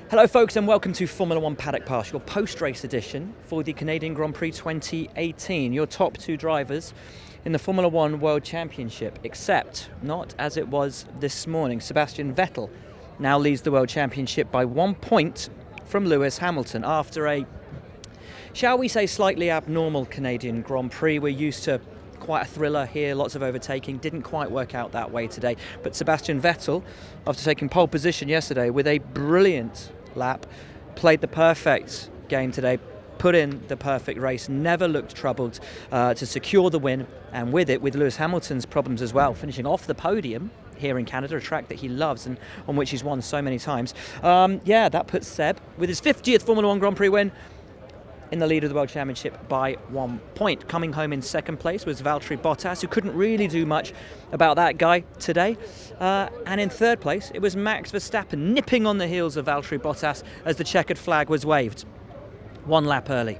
Hello folks and welcome to Formula One Paddock Pass, your post-race edition for the Canadian Grand Prix 2018. Your top two drivers in the Formula One World Championship, except not as it was this morning. Sebastian Vettel now leads the World Championship by 1 point from Lewis Hamilton after a, shall we say, slightly abnormal Canadian Grand Prix. We're used to quite a thriller here, lots of overtaking. Didn't quite work out that way today. But Sebastian Vettel, after taking pole position yesterday with a brilliant lap, played the perfect game today, put in the perfect race, never looked troubled to secure the win, and with it, with Lewis Hamilton's problems as well, finishing off the podium here in Canada, a track that he loves and on which he's won so many times. That puts Seb with his 50th Formula One Grand Prix win in the lead of the World Championship by 1 point. Coming home in second place was Valtteri Bottas, who couldn't really do much about that guy today. And in third place, it was Max Verstappen, nipping on the heels of Valtteri Bottas as the checkered flag was waved. 1 lap early.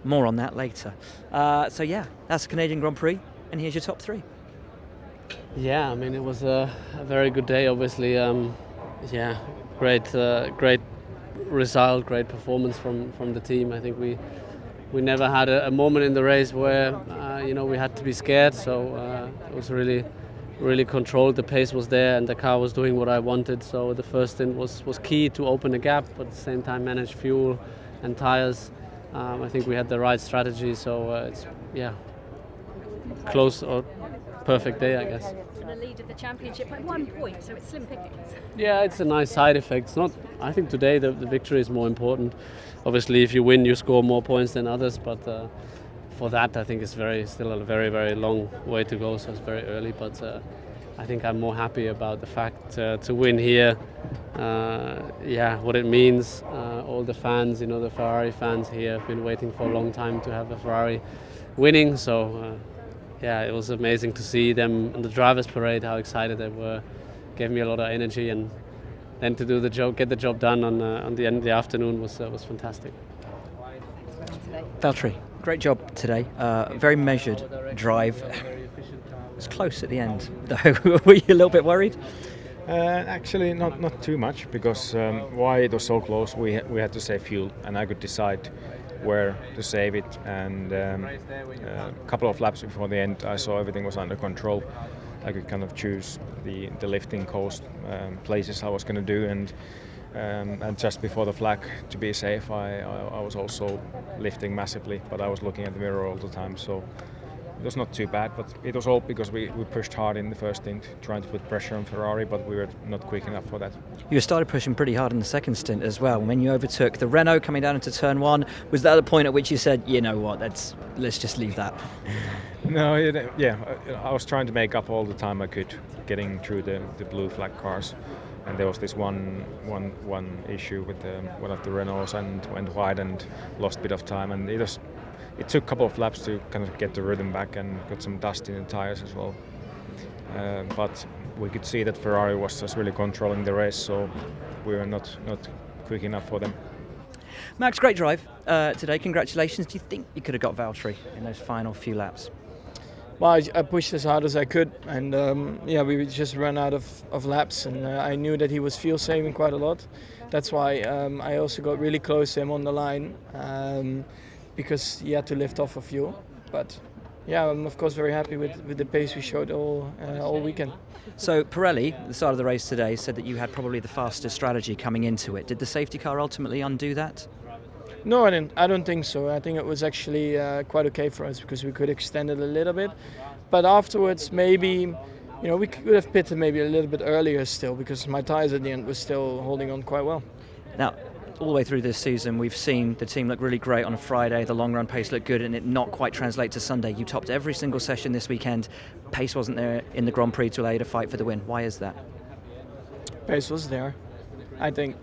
More on that later. That's the Canadian Grand Prix, and here's your top three. Yeah, I mean, it was a very good day, obviously. Great result, great performance from the team. I think we never had a moment in the race where we had to be scared. So it was really controlled. The pace was there, and the car was doing what I wanted. So the first stint was key to open a gap, but at the same time manage fuel and tires. I think we had the right strategy. So close or perfect day, I guess. To the lead of the championship by 1 point, so it's slim pickings. Yeah, it's a nice side effect. It's not. I think today the victory is more important. Obviously, if you win, you score more points than others. But for that, I think it's still a very, very long way to go. So it's very early. But I think I'm more happy about the fact to win here. What it means. All the fans, the Ferrari fans here have been waiting for a long time to have a Ferrari winning. So. It was amazing to see them on the drivers' parade, how excited they were. Gave me a lot of energy, and then to do the job, get the job done on the end of the afternoon was fantastic. Valtteri, great job today. Very measured drive. It was close at the end, though. Were you a little bit worried? Actually, not too much, because why it was so close, we had to save fuel, and I could decide where to save it, and a couple of laps before the end I saw everything was under control. I could kind of choose the lifting coast places I was going to do, and just before the flag, to be safe, I was also lifting massively, but I was looking at the mirror all the time, so it was not too bad. But it was all because we pushed hard in the first stint, trying to put pressure on Ferrari, but we were not quick enough for that. You started pushing pretty hard in the second stint as well. When you overtook the Renault coming down into turn one, was that the point at which you said, you know what, let's just leave that? No, I was trying to make up all the time I could, getting through the blue flag cars. And there was this one issue with one of the Renaults, and went wide and lost a bit of time, and it took a couple of laps to kind of get the rhythm back, and got some dust in the tires as well. But we could see that Ferrari was just really controlling the race, so we were not quick enough for them. Max, great drive today. Congratulations. Do you think you could have got Valtteri in those final few laps? Well, I pushed as hard as I could, and we just ran out of laps, and I knew that he was fuel saving quite a lot. That's why I also got really close to him on the line. Because he had to lift off of fuel. But I'm of course very happy with the pace we showed all weekend. So Pirelli, at the start of the race today, said that you had probably the fastest strategy coming into it. Did the safety car ultimately undo that? No, I don't think so. I think it was actually quite okay for us, because we could extend it a little bit. But afterwards, maybe we could have pitted maybe a little bit earlier still, because my tyres at the end were still holding on quite well. Now, all the way through this season, we've seen the team look really great on a Friday, the long run pace looked good, and it not quite translate to Sunday. You topped every single session this weekend. Pace wasn't there in the Grand Prix to allow you to fight for the win. Why is that? Pace was there, I think,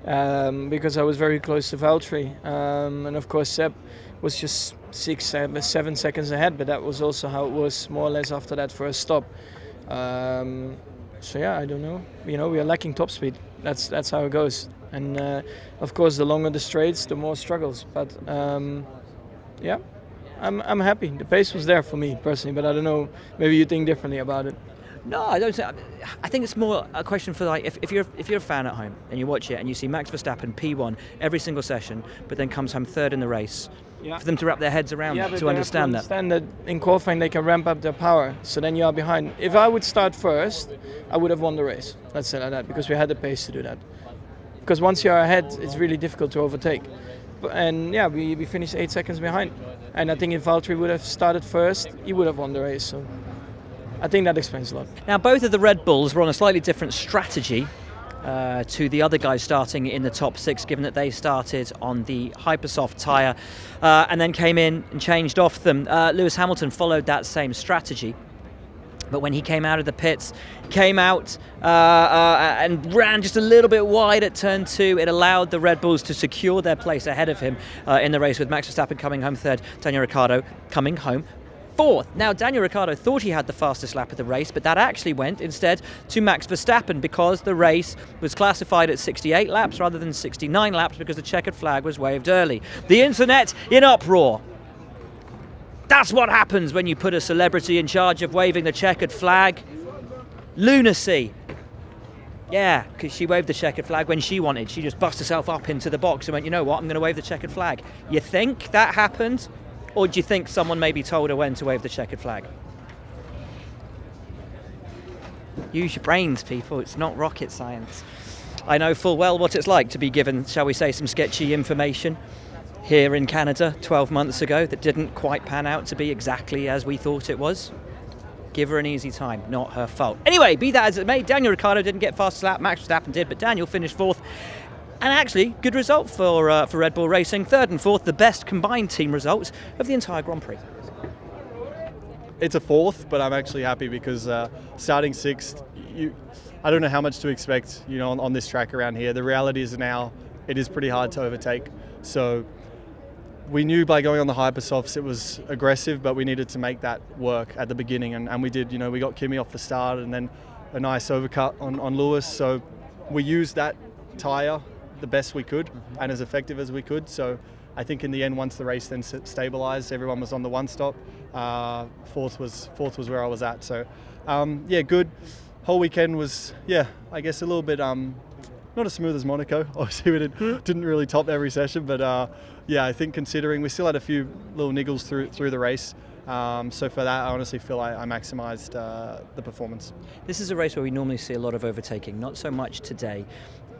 because I was very close to Valtteri, and of course Seb was just 7 seconds ahead, but that was also how it was more or less after that first stop. I don't know. We are lacking top speed. That's how it goes. And of course, the longer the straights, the more struggles. But I'm happy. The pace was there for me personally, but I don't know. Maybe you think differently about it. No, I don't think. I think it's more a question for like if you're a fan at home and you watch it and you see Max Verstappen P1 every single session, but then comes home third in the race. Yeah. For them to wrap their heads around that, to understand that. Understand that in qualifying they can ramp up their power, so then you are behind. If I would start first, I would have won the race. Let's say like that, because we had the pace to do that. Because once you're ahead, it's really difficult to overtake. And yeah, we finished 8 seconds behind. And I think if Valtteri would have started first, he would have won the race. So I think that explains a lot. Now, both of the Red Bulls were on a slightly different strategy to the other guys starting in the top 6, given that they started on the Hypersoft tyre and then came in and changed off them. Lewis Hamilton followed that same strategy. But when he came out of the pits, came out and ran just a little bit wide at turn 2, it allowed the Red Bulls to secure their place ahead of him in the race, with Max Verstappen coming home third, Daniel Ricciardo coming home fourth. Now, Daniel Ricciardo thought he had the fastest lap of the race, but that actually went instead to Max Verstappen, because the race was classified at 68 laps rather than 69 laps because the checkered flag was waved early. The internet in uproar. That's what happens when you put a celebrity in charge of waving the checkered flag. Lunacy. Yeah, because she waved the checkered flag when she wanted. She just bust herself up into the box and went, you know what, I'm going to wave the checkered flag. You think that happened? Or do you think someone maybe told her when to wave the checkered flag? Use your brains, people. It's not rocket science. I know full well what it's like to be given, shall we say, some sketchy information here in Canada 12 months ago that didn't quite pan out to be exactly as we thought it was. Give her an easy time, not her fault. Anyway, be that as it may, Daniel Ricciardo didn't get fastest lap, Max Verstappen did, but Daniel finished fourth. And actually, good result for Red Bull Racing. Third and fourth, the best combined team results of the entire Grand Prix. It's a fourth, but I'm actually happy because starting sixth, I don't know how much to expect, on this track around here. The reality is now it is pretty hard to overtake. So we knew by going on the Hypersofts it was aggressive, but we needed to make that work at the beginning, and we did. We got Kimi off the start and then a nice overcut on Lewis. So we used that tyre the best we could and as effective as we could. So I think in the end, once the race then stabilised, everyone was on the one stop. Fourth was where I was at. So good. Whole weekend was I guess a little bit not as smooth as Monaco. Obviously we didn't really top every session, but I think considering we still had a few little niggles through the race. So for that, I honestly feel I maximised the performance. This is a race where we normally see a lot of overtaking, not so much today.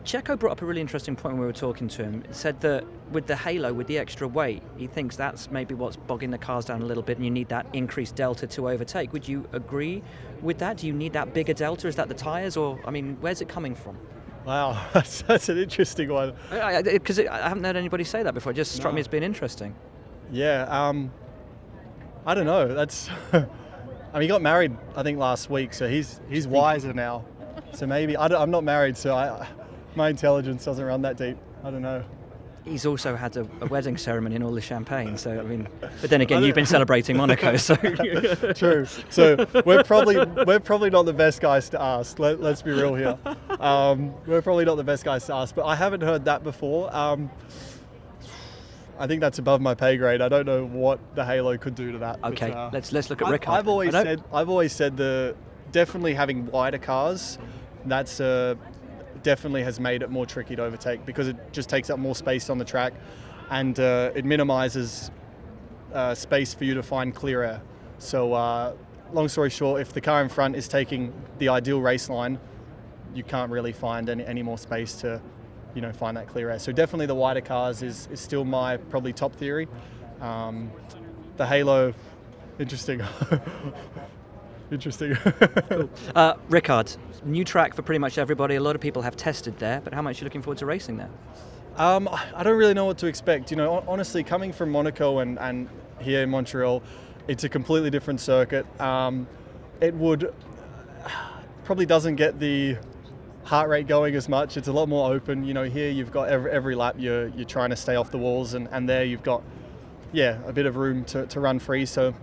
Checo brought up a really interesting point when we were talking to him. He said that with the halo, with the extra weight, he thinks that's maybe what's bogging the cars down a little bit, and you need that increased delta to overtake. Would you agree with that? Do you need that bigger delta? Is that the tyres, or, where's it coming from? Wow, that's an interesting one. Because I haven't heard anybody say that before. It just struck me as being interesting. Yeah, I don't know. That's. He got married, I think, last week, so he's wiser now. So maybe I'm not married, so my intelligence doesn't run that deep. I don't know. He's also had a wedding ceremony and all the champagne, so but then again, you've been celebrating Monaco, so true. So we're probably not the best guys to ask. Let's be real here. We're probably not the best guys to ask, but I haven't heard that before. I think that's above my pay grade. I don't know what the halo could do to that. Okay, but, let's look at Rick. I've always said definitely having wider cars, that's definitely has made it more tricky to overtake because it just takes up more space on the track, and it minimises space for you to find clear air. So long story short, if the car in front is taking the ideal race line, you can't really find any more space to find that clear air. So definitely the wider cars is still my probably top theory. The halo, interesting. Interesting. Cool. Rickard, new track for pretty much everybody. A lot of people have tested there, but how much are you looking forward to racing there? I don't really know what to expect. Honestly, coming from Monaco and here in Montreal, it's a completely different circuit. It would probably doesn't get the heart rate going as much. It's a lot more open. Here you've got every lap you're trying to stay off the walls, and there you've got a bit of room to run free. So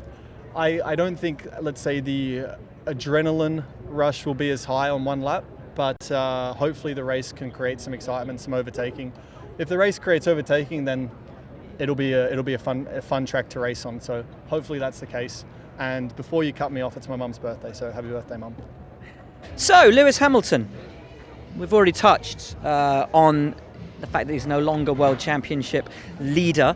I don't think, let's say, the adrenaline rush will be as high on one lap, but hopefully the race can create some excitement, some overtaking. If the race creates overtaking, then it'll be a fun track to race on. So hopefully that's the case. And before you cut me off, it's my mum's birthday, so happy birthday, Mum. So, Lewis Hamilton, we've already touched on the fact that he's no longer World Championship leader.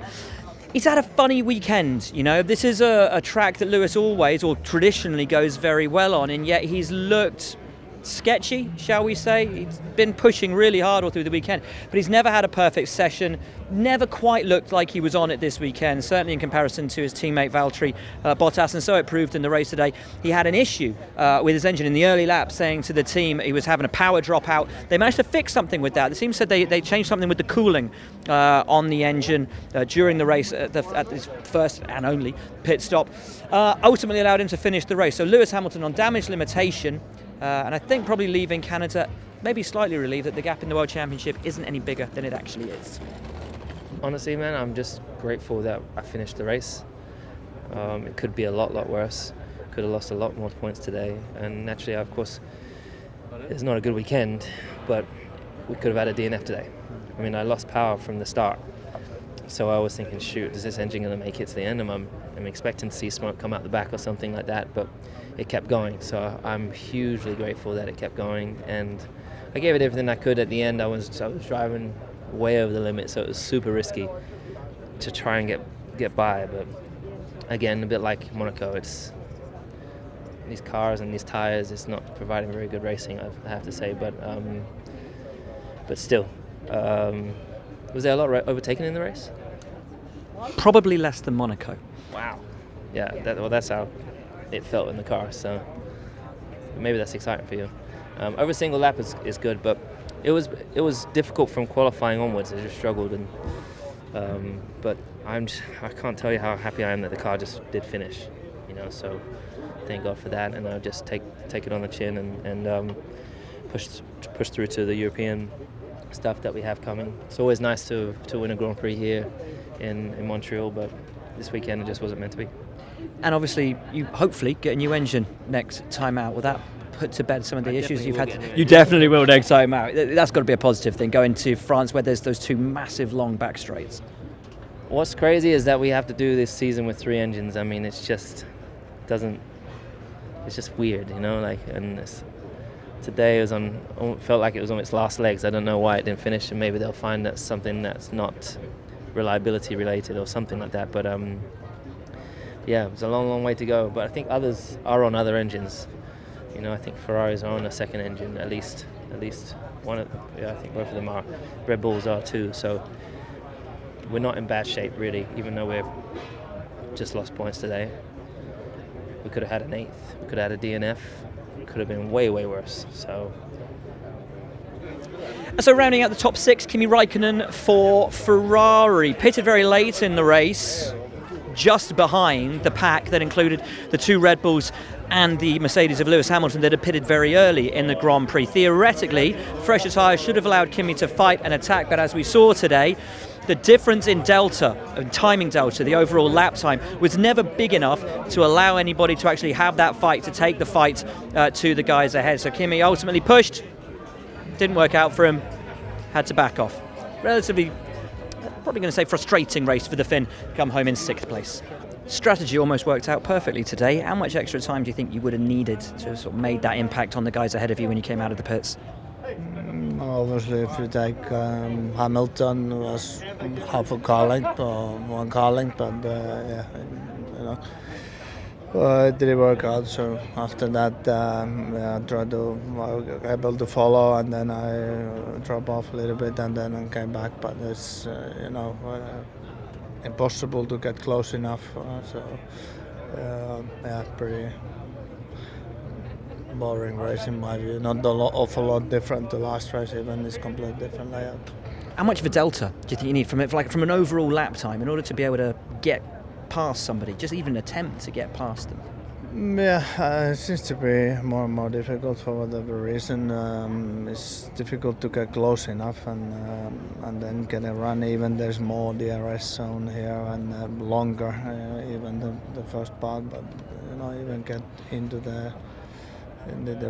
He's had a funny weekend, you know. This is a track that Lewis always, or traditionally, goes very well on, and yet he's looked sketchy, shall we say. He's been pushing really hard all through the weekend, but he's never had a perfect session, never quite looked like he was on it this weekend, certainly in comparison to his teammate Valtteri Bottas, and so it proved in the race today. He had an issue with his engine in the early lap, saying to the team he was having a power dropout. They managed to fix something with that. The team said they changed something with the cooling on the engine during the race at his first and only pit stop, ultimately allowed him to finish the race. So Lewis Hamilton on damage limitation, and I think probably leaving Canada maybe slightly relieved that the gap in the World Championship isn't any bigger than it actually is. Honestly, man, I'm just grateful that I finished the race. It could be a lot worse. Could have lost a lot more points today. And naturally, of course, it's not a good weekend, but we could have had a DNF today. I mean, I lost power from the start. So I was thinking, shoot, is this engine going to make it to the end? I'm expecting to see smoke come out the back or something like that, but it kept going. So I'm hugely grateful that it kept going, and I gave it everything I could at the end. I was driving way over the limit, so it was super risky to try and get by. But again, a bit like Monaco, it's these cars and these tires. It's not providing very good racing, I have to say. But still. Was there a lot overtaken in the race? Probably less than Monaco. Wow. Yeah, that's how it felt in the car, so maybe that's exciting for you. Over a single lap is good, but it was difficult from qualifying onwards. I just struggled, and but I can't tell you how happy I am that the car just did finish, you know. So thank God for that, and I'll just take it on the chin and push through to the European stuff that we have coming. It's always nice to win a Grand Prix here in Montreal, but this weekend it just wasn't meant to be. And obviously, you hopefully get a new engine next time out. Will that put to bed some of the issues you've had? You definitely will next time out. That's got to be a positive thing, going to France where there's those two massive long back straights. What's crazy is that we have to do this season with 3 engines. I mean, it's just weird, you know, like, and today felt like it was on its last legs. I don't know why it didn't finish, and maybe they'll find that something that's not reliability related or something like that. But yeah, it was a long way to go. But I think others are on other engines. You know, I think Ferraris are on a second engine, at least one. I think both of them are. Red Bulls are too. So we're not in bad shape really, even though we've just lost points today. We could have had an 8th. We could have had a DNF. Could have been way worse. So rounding out the top 6, Kimi Rikknen for Ferrari, pitted very late in the race, just behind the pack that included the 2 Red Bulls and the Mercedes of Lewis Hamilton that had pitted very early in the Grand Prix. Theoretically, fresher tyres should have allowed Kimi to fight and attack, but as we saw today, the difference in timing delta, the overall lap time, was never big enough to allow anybody to actually have that fight, to take the fight to the guys ahead. So Kimi ultimately pushed, didn't work out for him, had to back off. Relatively, probably going to say frustrating race for the Finn, come home in 6th place. Strategy almost worked out perfectly today. How much extra time do you think you would have needed to have sort of made that impact on the guys ahead of you when you came out of the pits? Obviously, if you take Hamilton was half a car length or 1 car length, but yeah, you know, it didn't work out. So after that, I tried to able to follow, and then I dropped off a little bit, and then I came back. But it's you know, impossible to get close enough. Yeah, pretty boring race in my view. Not awful lot different to last race, even it's completely different layout. How much of a delta do you think you need from an overall lap time in order to be able to get past somebody, just even attempt to get past them? Yeah, it seems to be more and more difficult for whatever reason. It's difficult to get close enough and then get a run. Even there's more DRS zone here and longer, even the first part. But you know, even get into the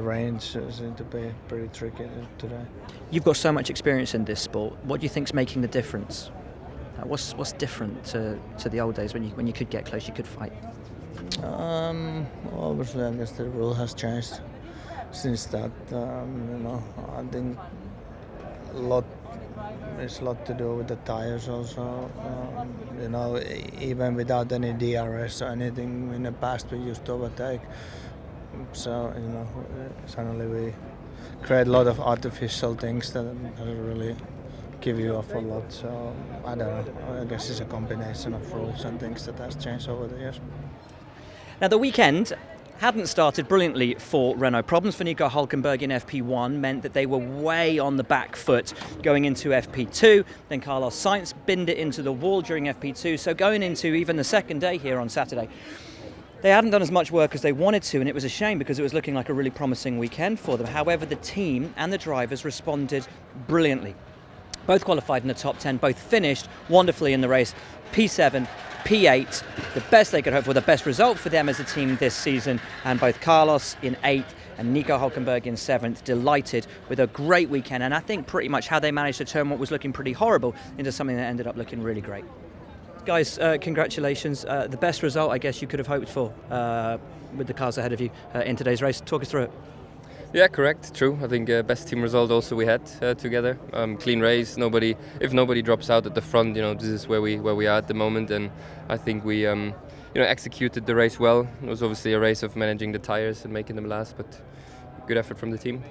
range seems to be pretty tricky today. You've got so much experience in this sport. What do you think's making the difference? What's different to the old days when you could get close, you could fight? Obviously, I guess the rule has changed since that. I think it's a lot to do with the tires also. Even without any DRS or anything in the past, we used to overtake. So suddenly we create a lot of artificial things that doesn't really give you off a lot. So I don't know. I guess it's a combination of rules and things that has changed over the years. Now the weekend hadn't started brilliantly for Renault. Problems for Nico Hülkenberg in FP1 meant that they were way on the back foot going into FP2. Then Carlos Sainz binned it into the wall during FP2. So going into even the second day here on Saturday, they hadn't done as much work as they wanted to, and it was a shame because it was looking like a really promising weekend for them. However, the team and the drivers responded brilliantly. Both qualified in the top 10, both finished wonderfully in the race. P7, P8, the best they could hope for, the best result for them as a team this season, and both Carlos in 8th and Nico Hülkenberg in 7th, delighted with a great weekend, and I think pretty much how they managed to turn what was looking pretty horrible into something that ended up looking really great. Guys, congratulations. The best result I guess you could have hoped for with the cars ahead of you in today's race. Talk us through it. Yeah, correct, true. I think best team result also we had together. Clean race. If nobody drops out at the front, this is where we are at the moment, and I think we executed the race well. It was obviously a race of managing the tires and making them last, but good effort from the team.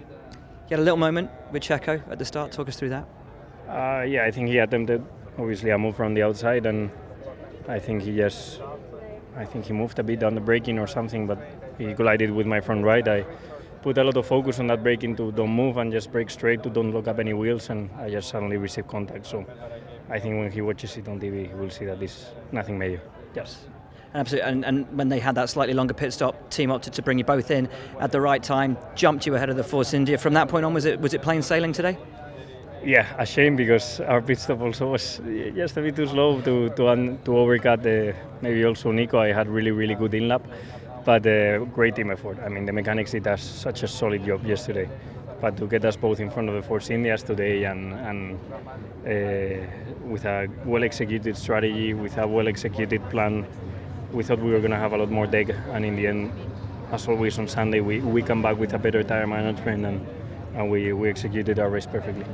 You had a little moment with Checo at the start. Talk us through that. I think he attempted obviously a move from the outside, and I think he moved a bit on the braking or something, but he collided with my front right. I put a lot of focus on that braking to don't move and just brake straight to don't lock up any wheels, and I just suddenly received contact. So I think when he watches it on TV, he will see that it's nothing major. Yes. Absolutely, and when they had that slightly longer pit stop, team opted to bring you both in at the right time, jumped you ahead of the Force India. From that point on, was it plain sailing today? Yeah, a shame because our pit stop also was just a bit too slow to overcut maybe also Nico. I had really good in lap, but great team effort. I mean, the mechanics did such a solid job yesterday, but to get us both in front of the Force Indias today and with a well executed strategy, with a well executed plan, we thought we were going to have a lot more deg, and in the end, as always on Sunday, we come back with a better tire management and we executed our race perfectly.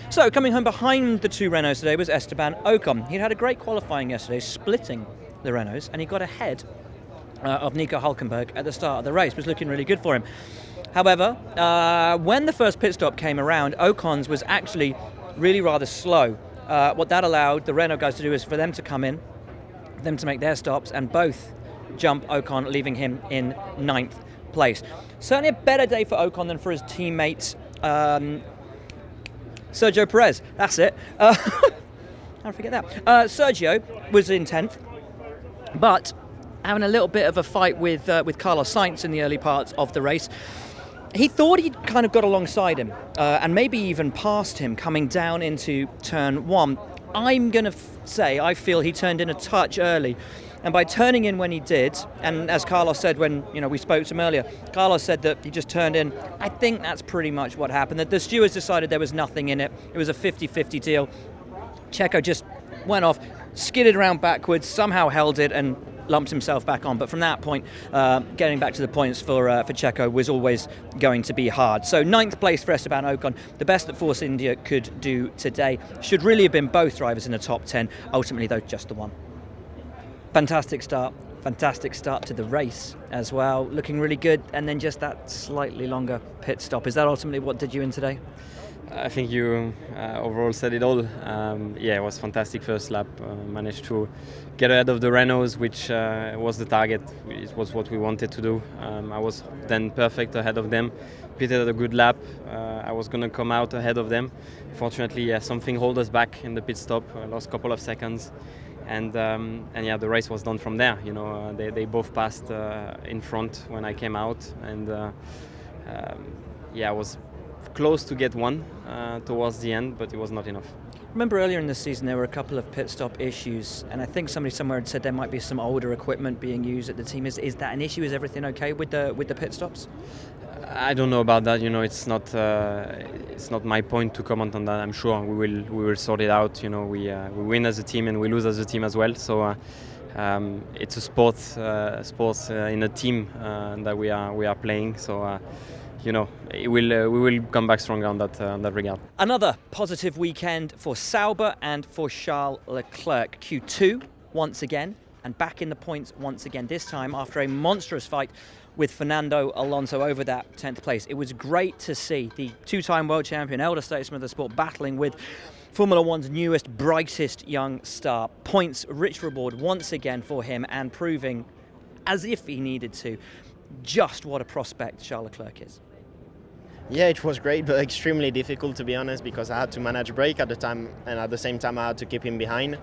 So coming home behind the two Renaults today was Esteban Ocon. He'd had a great qualifying yesterday, splitting the Renaults, and he got ahead of Nico Hülkenberg at the start of the race. It was looking really good for him. However, when the first pit stop came around, Ocon's was actually really rather slow. What that allowed the Renault guys to do is for them to come in, them to make their stops, and both jump Ocon, leaving him in 9th place. Certainly a better day for Ocon than for his teammate Sergio Perez. That's it. How did I forget that? Sergio was in 10th, but having a little bit of a fight with Carlos Sainz in the early parts of the race. He thought he'd kind of got alongside him and maybe even passed him coming down into turn 1. I'm going to say I feel he turned in a touch early, and by turning in when he did, and as Carlos said when we spoke to him earlier, Carlos said that he just turned in. I think that's pretty much what happened. That the stewards decided there was nothing in it. It was a 50-50 deal. Checo just went off, skidded around backwards, somehow held it and lumped himself back on. But from that point, getting back to the points for Checo was always going to be hard. So 9th place for Esteban Ocon, the best that Force India could do today. Should really have been both drivers in the top 10. Ultimately, though, just the one. Fantastic start to the race as well. Looking really good, and then just that slightly longer pit stop. Is that ultimately what did you in today? I think you overall said it all. It was fantastic first lap. Managed to get ahead of the Renaults, which was the target. It was what we wanted to do. I was then perfect ahead of them. Pitted a good lap. I was going to come out ahead of them. Fortunately, something held us back in the pit stop. I lost a couple of seconds. And the race was done from there. They both passed in front when I came out. And I was close to get one towards the end, but it was not enough. Remember earlier in the season there were a couple of pit stop issues, and I think somebody somewhere had said there might be some older equipment being used at the team. Is that an issue? Is everything okay with the pit stops? I don't know about that. It's not my point to comment on that. I'm sure we will sort it out. We win as a team and we lose as a team as well. So it's a sport in a team that we are playing. So we will come back stronger on that regard. Another positive weekend for Sauber and for Charles Leclerc. Q2 once again, and back in the points once again, this time after a monstrous fight with Fernando Alonso over that 10th place. It was great to see the two-time world champion, elder statesman of the sport, battling with Formula One's newest, brightest young star. Points, rich reward once again for him, and proving, as if he needed to, just what a prospect Charles Leclerc is. Yeah, it was great, but extremely difficult, to be honest, because I had to manage brake at the time, and at the same time I had to keep him behind.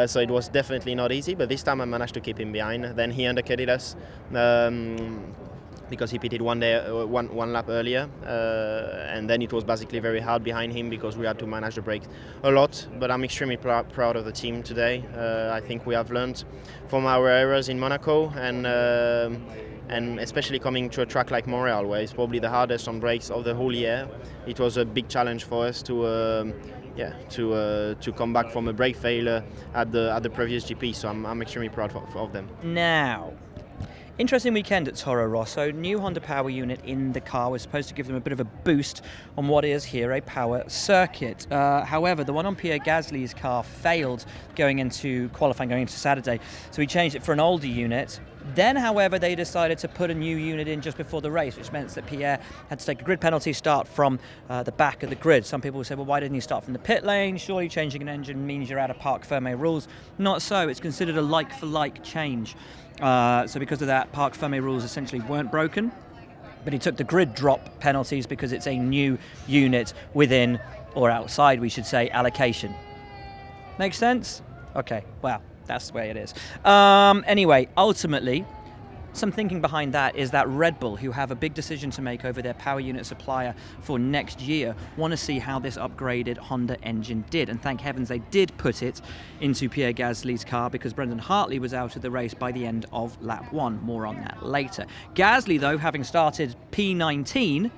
So it was definitely not easy, but this time I managed to keep him behind. Then he undercutted us because he pitted one lap earlier, and then it was basically very hard behind him because we had to manage the brake a lot. But I'm extremely proud of the team today. I think we have learned from our errors in Monaco, and especially coming to a track like Montreal, where it's probably the hardest on brakes of the whole year. It was a big challenge for us to come back from a brake failure at the previous GP. So I'm extremely proud of them. Now, interesting weekend at Toro Rosso. New Honda power unit in the car was supposed to give them a bit of a boost on what is here a power circuit. However, the one on Pierre Gasly's car failed going into qualifying, going into Saturday, so he changed it for an older unit. Then, however, they decided to put a new unit in just before the race, which meant that Pierre had to take a grid penalty, start from the back of the grid. Some people say, well, why didn't he start from the pit lane? Surely changing an engine means you're out of Parc Fermé rules. Not so. It's considered a like-for-like change. So because of that, Parc Fermé rules essentially weren't broken. But he took the grid drop penalties because it's a new unit within, or outside, we should say, allocation. Make sense? Okay, wow. That's the way it is. Anyway, ultimately, some thinking behind that is that Red Bull, who have a big decision to make over their power unit supplier for next year, want to see how this upgraded Honda engine did. And thank heavens they did put it into Pierre Gasly's car, because Brendan Hartley was out of the race by the end of lap 1. More on that later. Gasly, though, having started P19,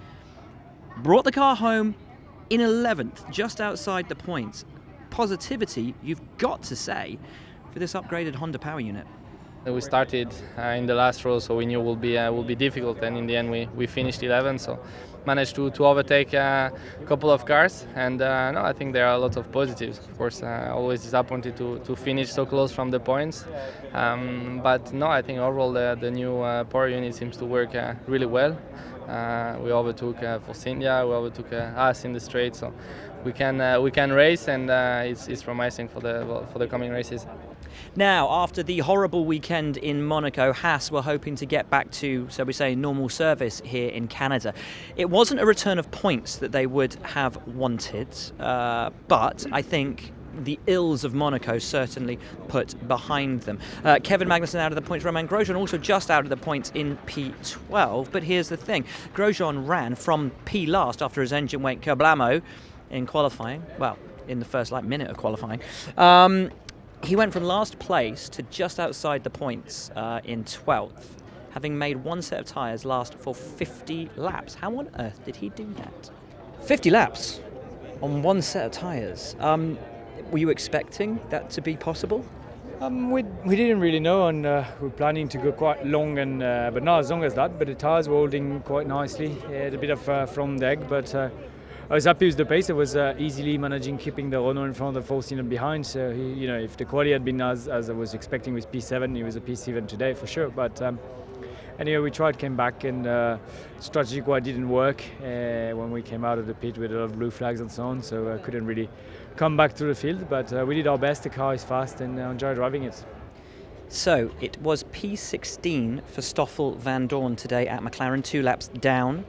brought the car home in 11th, just outside the points. Positivity, you've got to say, for this upgraded Honda power unit. We started in the last row, so we knew it will be difficult, and in the end we finished 11th, so managed to overtake a couple of cars, and no, I think there are a lot of positives. Of course, always disappointed to finish so close from the points, but no, I think overall the new power unit seems to work really well. We overtook Force India, we overtook us in the straight, so we can race, and it's promising for the coming races. Now, after the horrible weekend in Monaco, Haas were hoping to get back to, so we say, normal service here in Canada. It wasn't a return of points that they would have wanted, but I think the ills of Monaco certainly put behind them. Kevin Magnussen out of the points, Romain Grosjean also just out of the points in P12, but here's the thing. Grosjean ran from P last after his engine went kerblamo in qualifying, well, in the first minute of qualifying. He went from last place to just outside the points in 12th, having made one set of tyres last for 50 laps. How on earth did he do that? 50 laps on one set of tyres. Were you expecting that to be possible? We didn't really know, and we were planning to go quite long, and but not as long as that. But the tyres were holding quite nicely. It had a bit of front deck, but I was happy with the pace. I was easily managing keeping the Renault in front of Force India behind. So if the quality had been as I was expecting with P7, he was a P7 today for sure. But anyway, we tried, came back, and strategy quite didn't work when we came out of the pit with a lot of blue flags and so on. So I couldn't really come back to the field. But we did our best. The car is fast, and I enjoyed driving it. So it was P16 for Stoffel Van Dorn today at McLaren, 2 laps down.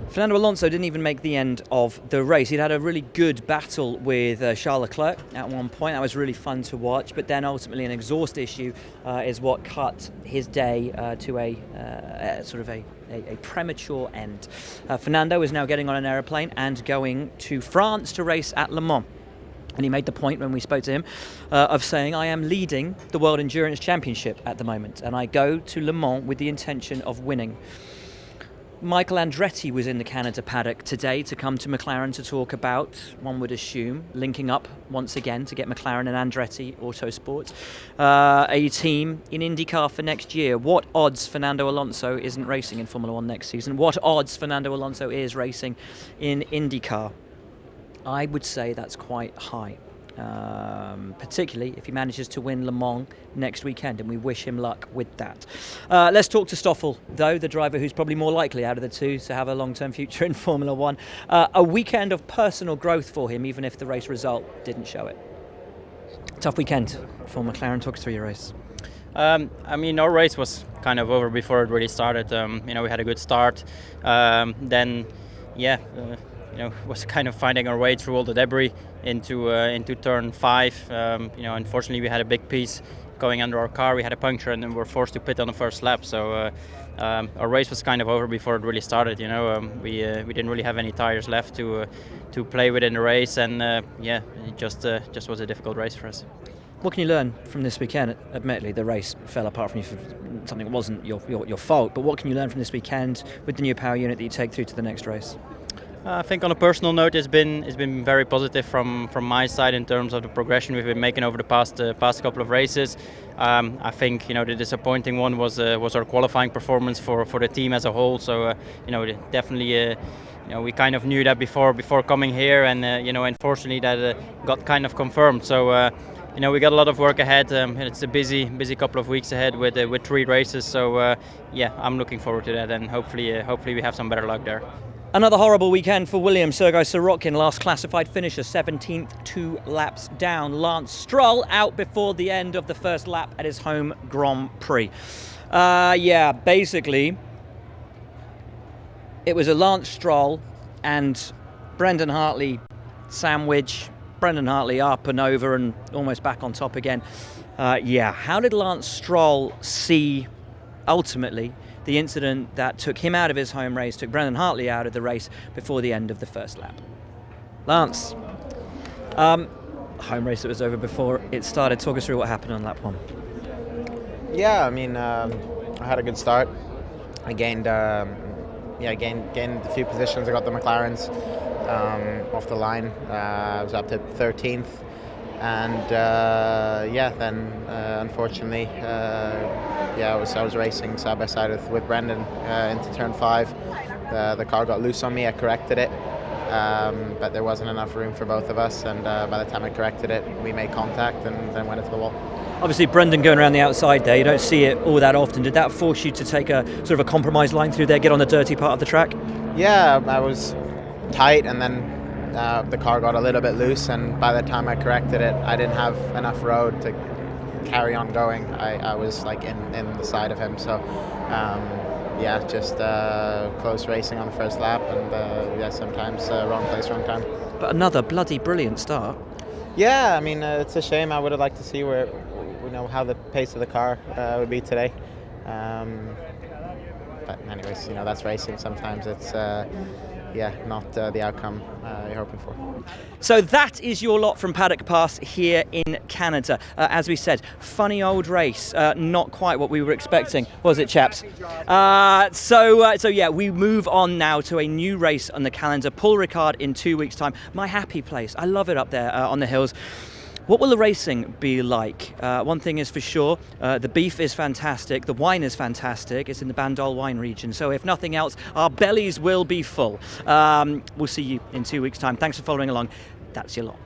Fernando Alonso didn't even make the end of the race. He'd had a really good battle with Charles Leclerc at one point. That was really fun to watch. But then ultimately an exhaust issue is what cut his day to a sort of a premature end. Fernando is now getting on an aeroplane and going to France to race at Le Mans. And he made the point when we spoke to him of saying, I am leading the World Endurance Championship at the moment, and I go to Le Mans with the intention of winning. Michael Andretti was in the Canada paddock today to come to McLaren to talk about, one would assume, linking up once again to get McLaren and Andretti Autosport a team in IndyCar for next year. What odds Fernando Alonso isn't racing in Formula One next season? What odds Fernando Alonso is racing in IndyCar? I would say that's quite high. Particularly if he manages to win Le Mans next weekend, and we wish him luck with that. Let's talk to Stoffel, though, the driver who's probably more likely out of the two to have a long-term future in Formula One. A weekend of personal growth for him, even if the race result didn't show it. Tough weekend for McLaren. Talk us through your race. I mean, our race was kind of over before it really started. We had a good start. Was kind of finding our way through all the debris into turn 5. Unfortunately, we had a big piece going under our car. We had a puncture, and then we were forced to pit on the first lap. So our race was kind of over before it really started. We didn't really have any tires left to play with in the race, and it just was a difficult race for us. What can you learn from this weekend? Admittedly, the race fell apart from you for something that wasn't your fault. But what can you learn from this weekend with the new power unit that you take through to the next race? I think on a personal note, it's been very positive from my side in terms of the progression we've been making over the past couple of races. I think the disappointing one was our qualifying performance for the team as a whole. So definitely we kind of knew that before coming here, and unfortunately that got kind of confirmed. So we got a lot of work ahead. It's a busy couple of weeks ahead with 3 races. So I'm looking forward to that, and hopefully we have some better luck there. Another horrible weekend for Williams. Sergio Perez, last classified finisher, 17th, 2 laps down. Lance Stroll out before the end of the first lap at his home Grand Prix. Basically, it was a Lance Stroll and Brendan Hartley sandwich. Brendan Hartley up and over and almost back on top again. How did Lance Stroll see, ultimately, the incident that took him out of his home race, took Brendan Hartley out of the race before the end of the first lap? Lance, home race that was over before it started. Talk us through what happened on lap 1. Yeah, I mean, I had a good start. I gained a few positions. I got the McLarens off the line. I was up to 13th. And then unfortunately, I was racing side by side with Brendan into turn 5. The car got loose on me. I corrected it, but there wasn't enough room for both of us. And by the time I corrected it, we made contact and then went into the wall. Obviously, Brendan going around the outside there, you don't see it all that often. Did that force you to take a sort of a compromise line through there, get on the dirty part of the track? Yeah, I was tight, and then the car got a little bit loose, and by the time I corrected it, I didn't have enough road to carry on going. I was like in the side of him, so just close racing on the first lap, and sometimes wrong place, wrong time. But another bloody brilliant start. Yeah, I mean, it's a shame. I would have liked to see how the pace of the car would be today. But anyways, that's racing. Sometimes it's not the outcome you're hoping for. So that is your lot from Paddock Pass here in Canada. As we said, funny old race, not quite what we were expecting, was it, chaps? We move on now to a new race on the calendar, Paul Ricard in 2 weeks' time. My happy place. I love it up there on the hills. What will the racing be like? One thing is for sure, the beef is fantastic, the wine is fantastic, it's in the Bandol wine region, so if nothing else, our bellies will be full. We'll see you in 2 weeks' time. Thanks for following along. That's your lot.